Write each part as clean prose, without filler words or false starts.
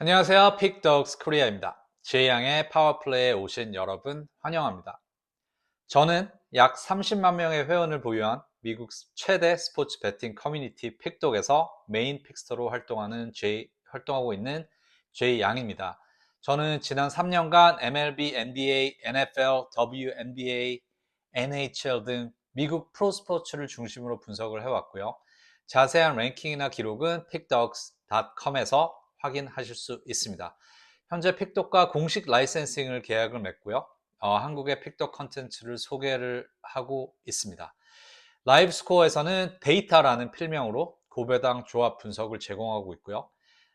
안녕하세요. 픽덕스 코리아입니다. 제양의 파워플레이에 오신 여러분 환영합니다. 저는 약 30만 명의 회원을 보유한 미국 최대 스포츠 베팅 커뮤니티 픽독에서 메인 픽스터로 활동하고 있는 제양입니다. 저는 지난 3년간 MLB, NBA, NFL, WNBA, NHL 등 미국 프로스포츠를 중심으로 분석을 해왔고요. 자세한 랭킹이나 기록은 pickdogs.com에서 확인하실 수 있습니다. 현재 픽독과 공식 라이센싱을 계약을 맺고요. 한국의 픽독 컨텐츠를 소개를 하고 있습니다. 라이브 스코어에서는 데이터라는 필명으로 고배당 조합 분석을 제공하고 있고요.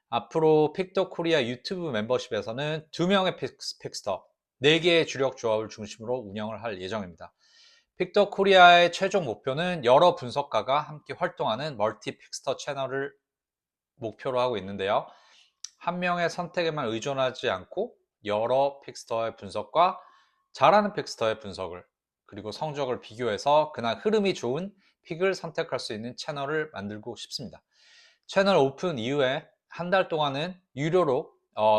앞으로 픽독 코리아 유튜브 멤버십에서는 2명의 픽스터, 4개의 주력 조합을 중심으로 운영을 할 예정입니다. 픽독 코리아의 최종 목표는 여러 분석가가 함께 활동하는 멀티 픽스터 채널을 목표로 하고 있는데요. 한 명의 선택에만 의존하지 않고 여러 픽스터의 분석과 잘하는 픽스터의 분석을 그리고 성적을 비교해서 그날 흐름이 좋은 픽을 선택할 수 있는 채널을 만들고 싶습니다. 채널 오픈 이후에 한 달 동안은 유료로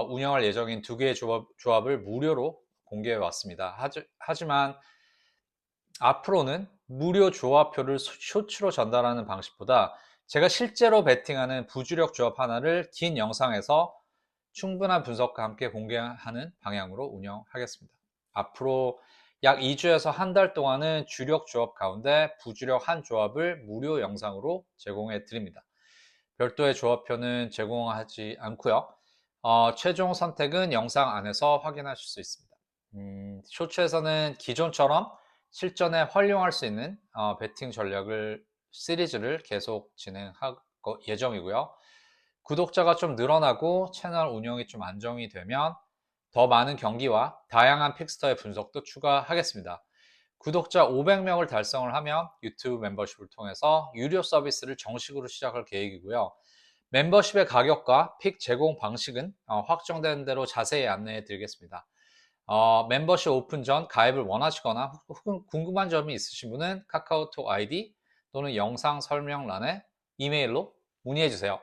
운영할 예정인 2개의 조합을 무료로 공개해 왔습니다. 하지만 앞으로는 무료 조합표를 쇼츠로 전달하는 방식보다 제가 실제로 베팅하는 부주력 조합 하나를 긴 영상에서 충분한 분석과 함께 공개하는 방향으로 운영하겠습니다. 앞으로 약 2주에서 한 달 동안은 주력 조합 가운데 부주력 한 조합을 무료 영상으로 제공해 드립니다. 별도의 조합표는 제공하지 않고요. 최종 선택은 영상 안에서 확인하실 수 있습니다. 쇼츠에서는 기존처럼 실전에 활용할 수 있는 베팅 전략을 시리즈를 계속 진행할 예정이고요. 구독자가 좀 늘어나고 채널 운영이 좀 안정이 되면 더 많은 경기와 다양한 픽스터의 분석도 추가하겠습니다. 구독자 500명을 달성을 하면 유튜브 멤버십을 통해서 유료 서비스를 정식으로 시작할 계획이고요. 멤버십의 가격과 픽 제공 방식은 확정된 대로 자세히 안내해 드리겠습니다. 멤버십 오픈 전 가입을 원하시거나 혹은 궁금한 점이 있으신 분은 카카오톡 아이디 또는 영상 설명란에 이메일로 문의해 주세요.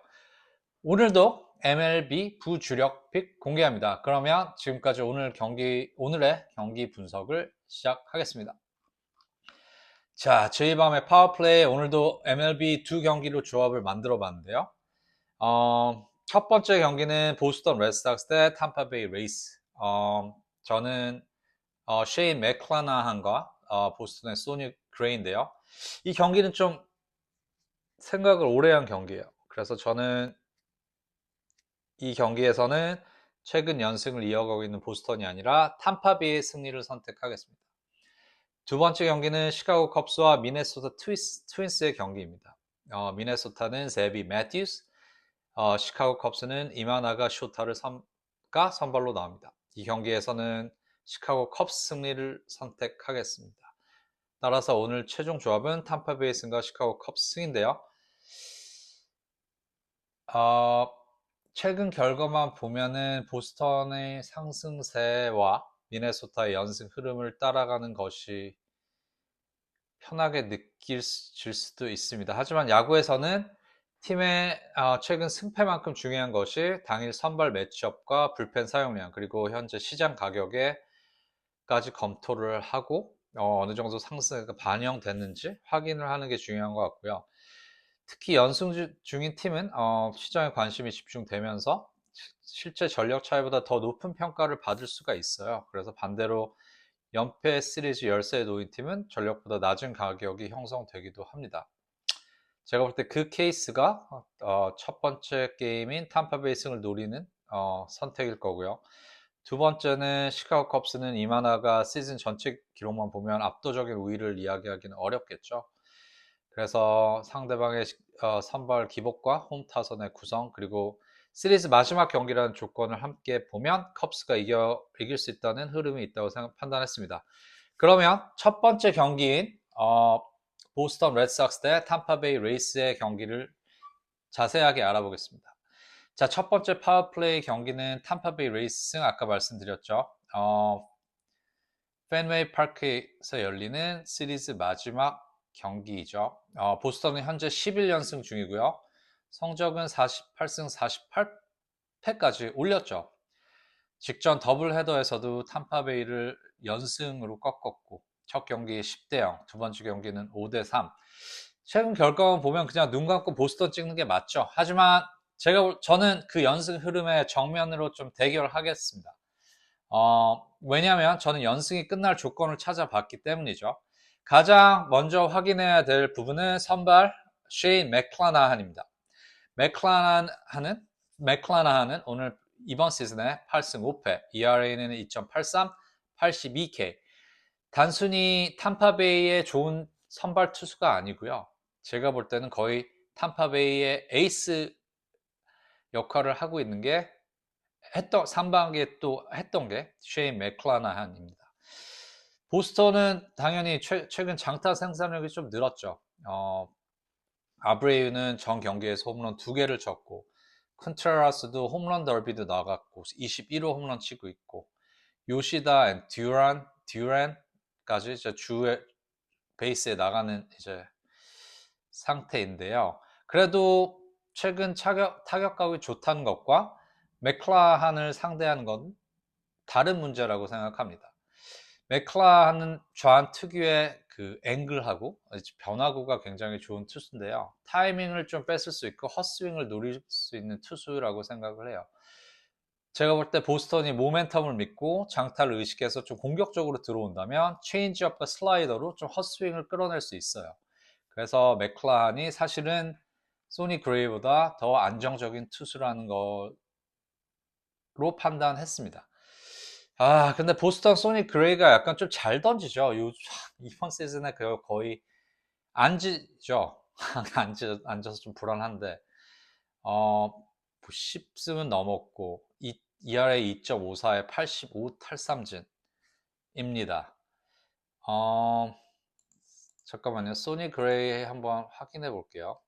오늘도 MLB 부주력 픽 공개합니다. 그러면 지금까지 오늘의 경기 분석을 시작하겠습니다. 자, 저희 밤의 파워플레이 오늘도 MLB 2경기로 조합을 만들어 봤는데요. 첫 번째 경기는 보스턴 레드삭스 대 탐파베이 레이스. 저는 셰인 맥클라나한과 보스턴의 소니 그레이인데요. 이 경기는 좀 생각을 오래 한 경기예요. 그래서 저는 이 경기에서는 최근 연승을 이어가고 있는 보스턴이 아니라 탐파베이의 승리를 선택하겠습니다. 두 번째 경기는 시카고 컵스와 미네소타 트윈스의 경기입니다. 미네소타는 제비 매튜스, 시카고 컵스는 이마나가 쇼타를 선발로 나옵니다. 이 경기에서는 시카고 컵스 승리를 선택하겠습니다. 따라서 오늘 최종 조합은 탐파베이 승과 시카고 컵스 승인데요. 최근 결과만 보면은 보스턴의 상승세와 미네소타의 연승 흐름을 따라가는 것이 편하게 느낄질 수도 있습니다. 하지만 야구에서는 팀의 최근 승패만큼 중요한 것이 당일 선발 매치업과 불펜 사용량 그리고 현재 시장 가격에까지 검토를 하고 어느 정도 상승가 반영됐는지 확인을 하는 게 중요한 것 같고요. 특히 연승 중인 팀은 시장에 관심이 집중되면서 실제 전력 차이보다 더 높은 평가를 받을 수가 있어요. 그래서 반대로 연패 시리즈 열세에 놓인 팀은 전력보다 낮은 가격이 형성되기도 합니다. 제가 볼 때 그 케이스가 첫 번째 게임인 탐파베이 승을 노리는 선택일 거고요. 두 번째는 시카고 컵스는 이마나가 시즌 전체 기록만 보면 압도적인 우위를 이야기하기는 어렵겠죠. 그래서 상대방의 선발 기복과 홈 타선의 구성 그리고 시리즈 마지막 경기라는 조건을 함께 보면 컵스가 이길 수 있다는 흐름이 있다고 판단했습니다. 그러면 첫 번째 경기인 보스턴 레드삭스 대 탐파베이 레이스의 경기를 자세하게 알아보겠습니다. 자, 첫 번째 파워플레이 경기는 탐파베이 레이스 승 아까 말씀드렸죠. 펜웨이 파크에서 열리는 시리즈 마지막 경기이죠. 보스턴은 현재 11연승 중이고요. 성적은 48승 48 패까지 올렸죠. 직전 더블 헤더에서도 탐파베이를 연승으로 꺾었고 첫 경기 10대 0, 두 번째 경기는 5대 3. 최근 결과만 보면 그냥 눈 감고 보스턴 찍는 게 맞죠. 하지만 저는 그 연승 흐름에 정면으로 좀 대결하겠습니다. 왜냐하면 저는 연승이 끝날 조건을 찾아봤기 때문이죠. 가장 먼저 확인해야 될 부분은 선발 쉐인 맥클라나한입니다. 맥클라나한은 오늘 이번 시즌에 8승 5패, ERA는 2.83, 82K. 단순히 탐파베이의 좋은 선발 투수가 아니고요. 제가 볼 때는 거의 탐파베이의 에이스 역할을 하고 있는 게 상반기에 또 했던 게 쉐인 맥클라나한입니다. 보스턴은 당연히 최근 장타 생산력이 좀 늘었죠. 아브레이유는 전 경기에서 홈런 2개를 쳤고 컨트라라스도 홈런 더비도 나갔고 21호 홈런 치고 있고 요시다 듀란까지 이제 주의 베이스에 나가는 이제 상태인데요. 그래도 최근 타격감이 좋다는 것과 맥클라한을 상대하는 건 다른 문제라고 생각합니다. 맥클라한은 좌한 특유의 그 앵글하고 변화구가 굉장히 좋은 투수인데요. 타이밍을 좀 뺏을 수 있고 헛스윙을 노릴 수 있는 투수라고 생각을 해요. 제가 볼 때 보스턴이 모멘텀을 믿고 장타를 의식해서 좀 공격적으로 들어온다면 체인지업과 슬라이더로 좀 헛스윙을 끌어낼 수 있어요. 그래서 맥클라한이 사실은 소니 그레이보다 더 안정적인 투수라는 거로 판단했습니다. 근데 보스턴 소니 그레이가 약간 좀 잘 던지죠. 이번 시즌에 거의 앉죠. 앉아서 좀 불안한데, 10승은 넘었고, ERA 2.54에 85 탈삼진입니다. 잠깐만요. 소니 그레이 한번 확인해 볼게요.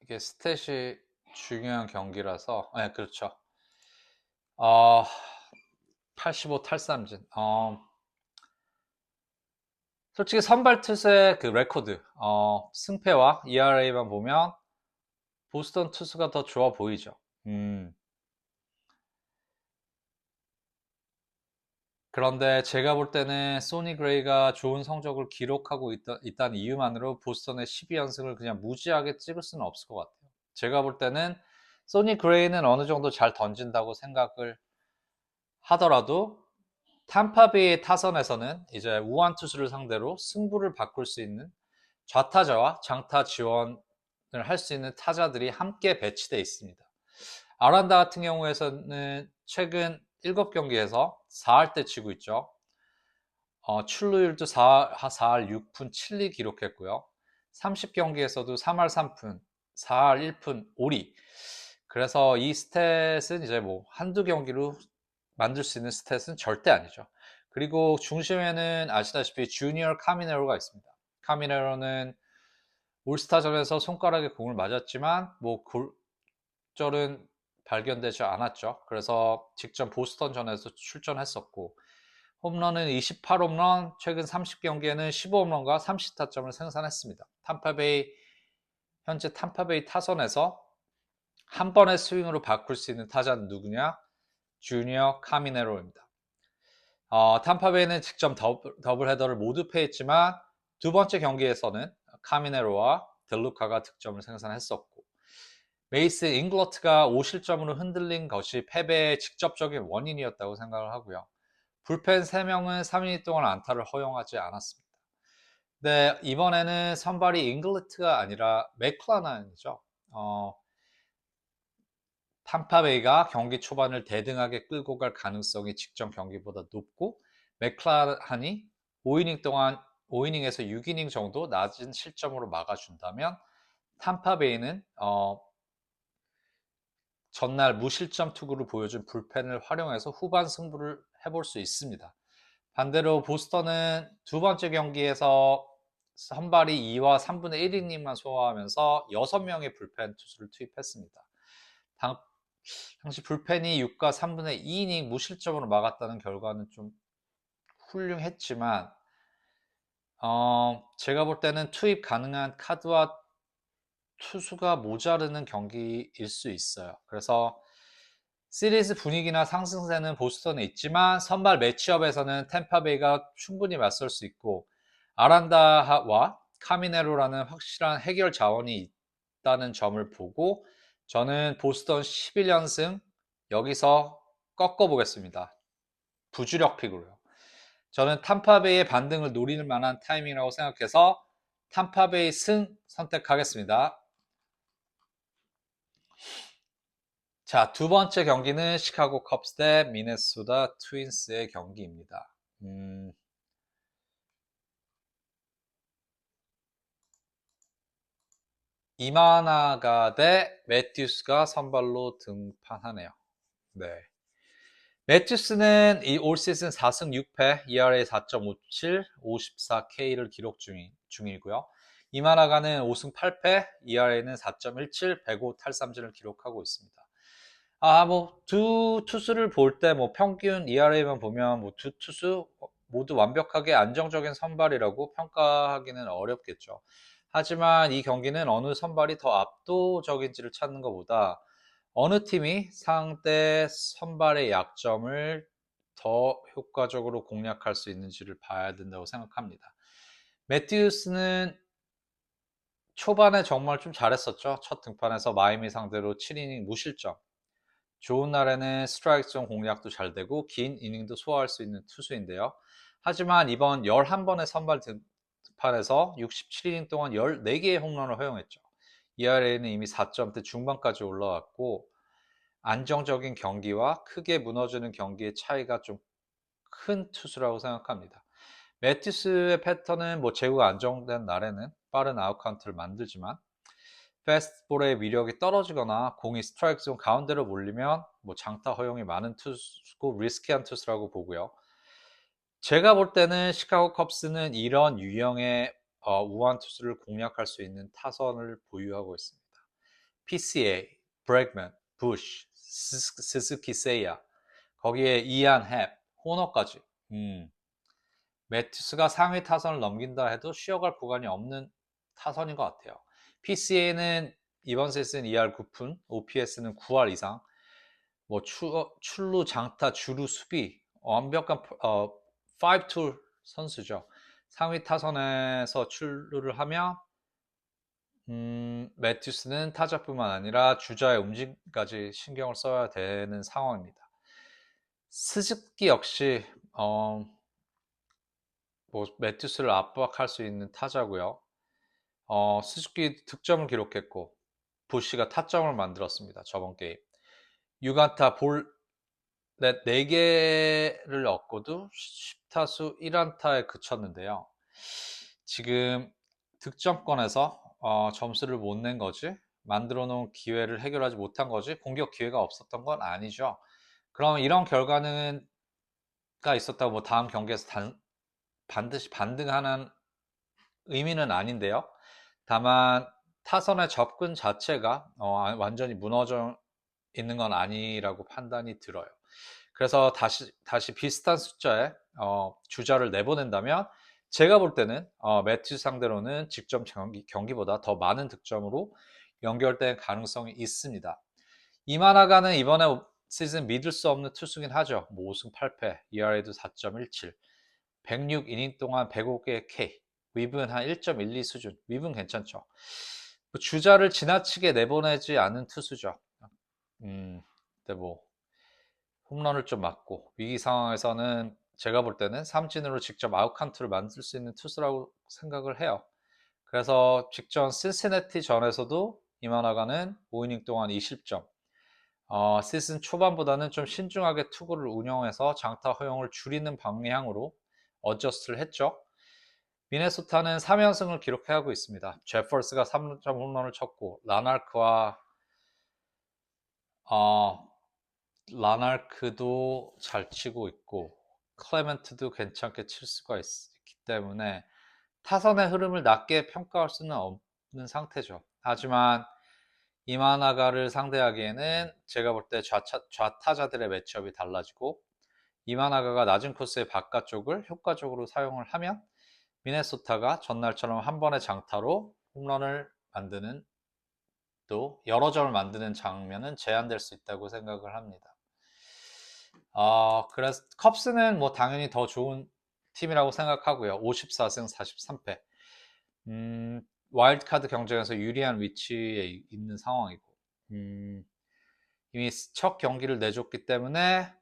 이게 스탯이 중요한 경기라서, 네, 그렇죠. 85 탈삼진. 솔직히 선발 투수의 그 레코드, 승패와 ERA만 보면 보스턴 투수가 더 좋아 보이죠. 그런데 제가 볼 때는 소니 그레이가 좋은 성적을 기록하고 있다는 이유만으로 보스턴의 12연승을 그냥 무지하게 찍을 수는 없을 것 같아요. 제가 볼 때는 소니 그레이는 어느 정도 잘 던진다고 생각을 하더라도 탐파베이의 타선에서는 이제 우완 투수를 상대로 승부를 바꿀 수 있는 좌타자와 장타 지원을 할 수 있는 타자들이 함께 배치되어 있습니다. 아란다 같은 경우에는 최근 7경기에서 4할대 치고 있죠. 출루율도 4할 6푼 7리 기록했고요. 30경기에서도 3할 3푼, 4할 1푼 5리. 그래서 이 스탯은 이제 뭐 한두 경기로 만들 수 있는 스탯은 절대 아니죠. 그리고 중심에는 아시다시피 주니어 카미네로가 있습니다. 카미네로는 올스타전에서 손가락에 공을 맞았지만 뭐 골절은 발견되지 않았죠. 그래서 직전 보스턴전에서 출전했었고 홈런은 28홈런, 최근 30경기에는 15홈런과 30타점을 생산했습니다. 현재 탐파베이 타선에서 한 번의 스윙으로 바꿀 수 있는 타자는 누구냐? 주니어 카미네로입니다. 탐파베이는 직접 더블 헤더를 모두 패했지만 두 번째 경기에서는 카미네로와 델루카가 득점을 생산했었고 메이스 잉글러트가 5실점으로 흔들린 것이 패배의 직접적인 원인이었다고 생각을 하고요. 불펜 3명은 3이닝 동안 안타를 허용하지 않았습니다. 네, 이번에는 선발이 잉글러트가 아니라 맥클라나이죠. 탐파베이가 경기 초반을 대등하게 끌고 갈 가능성이 직전 경기보다 높고 맥클라한이 5이닝에서 6이닝 정도 낮은 실점으로 막아준다면 탐파베이는 전날 무실점 투구를 보여준 불펜을 활용해서 후반 승부를 해볼 수 있습니다. 반대로 보스턴은 두 번째 경기에서 선발이 2와 3분의 1이닝만 소화하면서 6명의 불펜 투수를 투입했습니다. 당시 불펜이 6과 3분의 2이닝 무실점으로 막았다는 결과는 좀 훌륭했지만 제가 볼 때는 투입 가능한 카드와 투수가 모자르는 경기일 수 있어요. 그래서 시리즈 분위기나 상승세는 보스턴에 있지만 선발 매치업에서는 템파베이가 충분히 맞설 수 있고 아란다와 카미네로라는 확실한 해결 자원이 있다는 점을 보고 저는 보스턴 11연승 여기서 꺾어보겠습니다. 부주력 픽으로요. 저는 탐파베이의 반등을 노리는 만한 타이밍이라고 생각해서 탐파베이 승 선택하겠습니다. 자, 두 번째 경기는 시카고 컵스 대 미네소타 트윈스의 경기입니다. 이마나가 대 매튜스가 선발로 등판하네요. 네. 매튜스는 올 시즌 4승 6패, ERA 4.57, 54K를 기록 중이고요. 이마나가는 5승 8패, ERA는 4.17, 105 탈삼진을 기록하고 있습니다. 두 투수를 볼 때 평균 ERA만 보면 두 투수 모두 완벽하게 안정적인 선발이라고 평가하기는 어렵겠죠. 하지만 이 경기는 어느 선발이 더 압도적인지를 찾는 것보다 어느 팀이 상대 선발의 약점을 더 효과적으로 공략할 수 있는지를 봐야 된다고 생각합니다. 매튜스는 초반에 정말 좀 잘했었죠. 첫 등판에서 마이애미 상대로 7이닝 무실점. 좋은 날에는 스트라이크 존 공략도 잘 되고 긴 이닝도 소화할 수 있는 투수인데요. 하지만 이번 11번의 선발 등판에서 67이닝 동안 14개의 홈런을 허용했죠. ERA는 이미 4점대 중반까지 올라왔고 안정적인 경기와 크게 무너지는 경기의 차이가 좀 큰 투수라고 생각합니다. 매티스의 패턴은 제구가 안정된 날에는 빠른 아웃카운트를 만들지만 패스트볼의 위력이 떨어지거나 공이 스트라이크 존 가운데로 몰리면 장타 허용이 많은 투수고 리스키한 투수라고 보고요. 제가 볼 때는 시카고 컵스는 이런 유형의 우한 투수를 공략할 수 있는 타선을 보유하고 있습니다. PCA, 브렉맨, 부시, 스즈키 세이야, 거기에 이안 헵, 호너까지. 매튜스가 상위 타선을 넘긴다 해도 쉬어갈 구간이 없는 타선인 것 같아요. PCA는 이번 시즌 2할 9푼, OPS는 9할 이상, 출루, 장타, 주루, 수비 완벽한 5툴 선수죠. 상위 타선에서 출루를 하며 매튜스는 타자뿐만 아니라 주자의 움직임까지 신경을 써야 되는 상황입니다. 스즈키 역시 매튜스를 압박할 수 있는 타자고요. 스즈키 득점을 기록했고 부시가 타점을 만들었습니다. 저번 게임 6안타 볼넷 4개를 얻고도 10타수 1안타에 그쳤는데요. 지금 득점권에서 점수를 못 낸 거지, 만들어 놓은 기회를 해결하지 못한 거지, 공격 기회가 없었던 건 아니죠. 그럼 이런 결과는 가 있었다고 다음 경기에서 반드시 반등하는 의미는 아닌데요. 다만 타선의 접근 자체가 완전히 무너져 있는 건 아니라고 판단이 들어요. 그래서 다시 비슷한 숫자의 주자를 내보낸다면 제가 볼 때는 매튜 상대로는 직접 경기보다 더 많은 득점으로 연결될 가능성이 있습니다. 이마나가는 이번에 시즌 믿을 수 없는 투수긴 하죠. 5승 8패, ERA도 4.17, 106이닝 동안 105개의 K, 윕은 한 1.12 수준, 윕은 괜찮죠. 주자를 지나치게 내보내지 않은 투수죠. 근데 홈런을 좀 맞고 위기 상황에서는 제가 볼 때는 삼진으로 직접 아웃카운트를 만들 수 있는 투수라고 생각을 해요. 그래서 직전 신시내티 전에서도 이마나가는 5이닝 동안 20점, 시즌 초반보다는 좀 신중하게 투구를 운영해서 장타 허용을 줄이는 방향으로 어저스트를 했죠. 미네소타는 3연승을 기록하고 있습니다. 제퍼스가 3점 홈런을 쳤고 라날크도 잘 치고 있고 클레멘트도 괜찮게 칠 수가 있기 때문에 타선의 흐름을 낮게 평가할 수는 없는 상태죠. 하지만 이마나가를 상대하기에는 제가 볼 때 좌타자들의 매치업이 달라지고 이마나가가 낮은 코스의 바깥쪽을 효과적으로 사용을 하면 미네소타가 전날처럼 한 번의 장타로 홈런을 만드는, 또 여러 점을 만드는 장면은 제한될 수 있다고 생각을 합니다. 그래서 컵스는 뭐 당연히 더 좋은 팀이라고 생각하고요. 54승 43패. 와일드카드 경쟁에서 유리한 위치에 있는 상황이고, 이미 첫 경기를 내줬기 때문에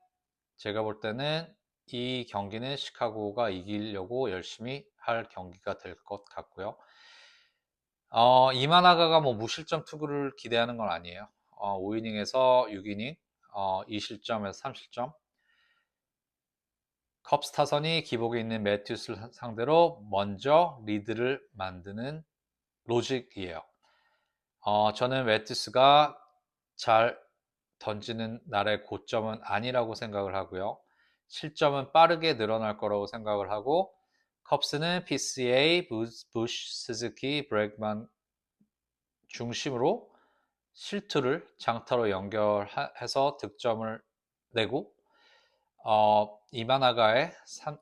제가 볼 때는 이 경기는 시카고가 이기려고 열심히 할 경기가 될 것 같고요. 이마나가가 뭐 무실점 투구를 기대하는 건 아니에요. 5이닝에서 6이닝, 2실점에서 3실점. 컵스 타선이 기복에 있는 매튜스를 상대로 먼저 리드를 만드는 로직이에요. 저는 매튜스가 잘 던지는 날의 고점은 아니라고 생각을 하고요. 실점은 빠르게 늘어날 거라고 생각을 하고, 컵스는 PCA, 부시, 스즈키, 브렉만 중심으로 실투를 장타로 연결해서 득점을 내고, 이마나가의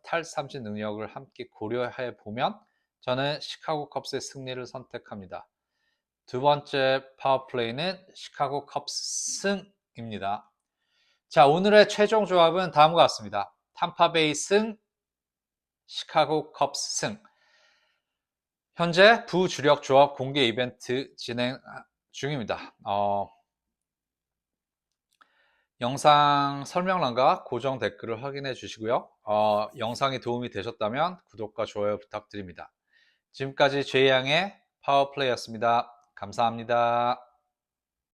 탈삼진 능력을 함께 고려해 보면 저는 시카고 컵스의 승리를 선택합니다. 두 번째 파워플레이는 시카고 컵스 승입니다. 자, 오늘의 최종 조합은 다음과 같습니다. 탐파베이 승, 시카고 컵스 승. 현재 부주력 조합 공개 이벤트 진행 중입니다. 영상 설명란과 고정 댓글을 확인해 주시고요. 영상이 도움이 되셨다면 구독과 좋아요 부탁드립니다. 지금까지 제이양의 파워플레이였습니다. 감사합니다.